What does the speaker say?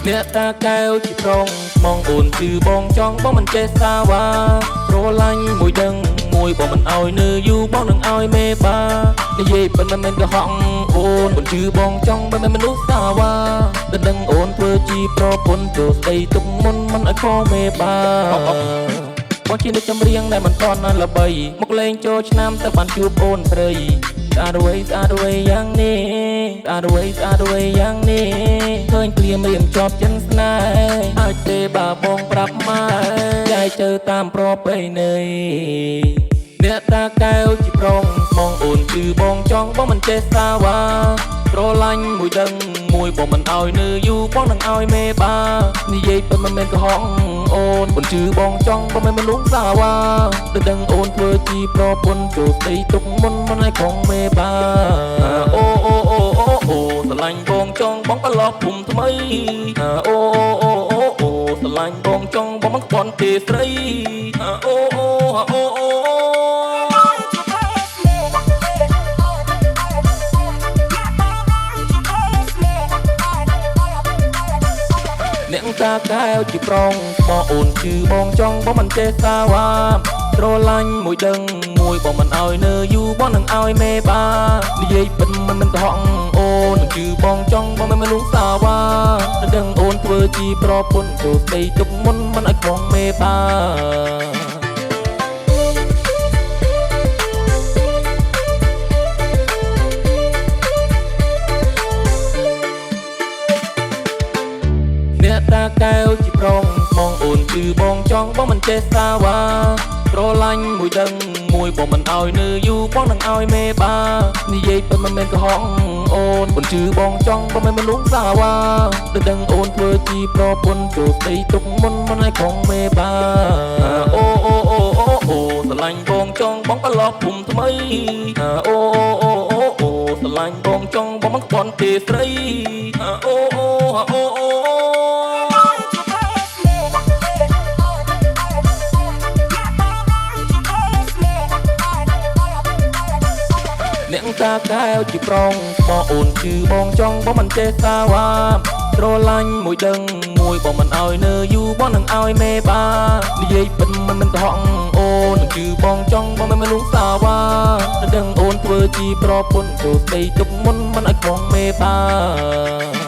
អ្នកតាកែវជាប្រងមកអូនគឺបងចង់បងមិនចេះសាវ៉ាស្រឡាញ់មួយដឹងមួយបងមិនអោយនៅយូរបងនឹងអោយមេបានិយាយប៉ុណ្ណឹងមិនកុហកអូនមិនជឿបងចង់មិនមែនមនុស្សសាវ៉ាដណ្ដឹងអូនធ្វើជាប្រពន្ធចូលស្ដីទុកមុនមិនឲ្យខកមេបាបងជាអ្នកចម្រៀងដែលមិនតន់ណាល្បីមកលេងចូលឆ្នាំទៅបានជួបអូនស្រីស្អាតអ្វីយ៉ាងនេះស្អាតអ្វីយ៉ាងនេះឃើញព្រាមរៀមជាប់ចិនស្នេហ៍អាចទេបើបងប្រាប់ម៉ែចែកទៅតាមប្រពៃណីអ្នកតាកែវជាប្រងមកអូនគឺបងចង់បងមិនចេះសាវ៉ាស្រឡាញ់មួយដឹងមួយបងមិនអោយនៅយូរបងនឹងអោយមេបានិយាយប៉ុន្មានមែនកុហកអូនមិនជឿបងចង់បងមិនមនុស្សសាវ៉ាដល់ដឹងអូនធ្វើជាប្រពន្ធចូលស្ដីទុកមុនមិនឲ្យខំមេបាអូស្រឡាញ់បងចង់បងប្រឡប់ភូមិថ្មីអូស្រឡាញ់បងចង់បងមិនខ្វល់ទេស្រីអូអ្នកតាកែវជាប្រងមកអូនគឺបងចង់បងមិនចេះសាវ៉ាស្រឡាញ់មួយដឹងមួយបងមិនអោយនៅយូរបងនឹងអោយមេបានិយាយពិតមិនកុហកអូននឹងគឺបងចង់បងមិនមនុស្សសាវ៉ាដល់ដឹងអូនធ្វើជាប្រពន្ធចូលស្ដីទុកមុនមិនឲ្យខំមេបាអ្នកតាកែវជាប្រងមកអូនគឺបងចង់បងមិនចេះសាវ៉ាស្រឡាញ់មួយដឹងមួយបងមិនអោយនៅយូរបងនឹងអោយមេបានិយាយប៉ុន្មានមែនកុហកអូនមិនជឿបងចង់បងមិនមនុស្សសាវ៉ាដល់ដឹងអូនធ្វើជាប្រពន្ធចូលស្ដីទុកមុនមិនឲ្យខំមេបាអូស្រឡាញ់បងចង់បងប្រឡប់ភូមិថ្មីអូស្រឡាញ់បងចង់បងមិនខ្វល់ទេស្រីអូអ្នកតាកែវជាប្រងមកអូនគឺបងចង់បងមិនចេះសាវ៉ាស្រឡាញ់មួយដឹងមួយបងមិនអោយនៅយូរបងនឹងអោយមេបានិយាយពិតមិនកុហកអូននឹងគឺបងចង់បងមិនមនុស្សសាវ៉ាដល់ដឹងអូនធ្វើជាប្រពន្ធចូលស្ដីទុកមុនមិនឲ្យខំមេបា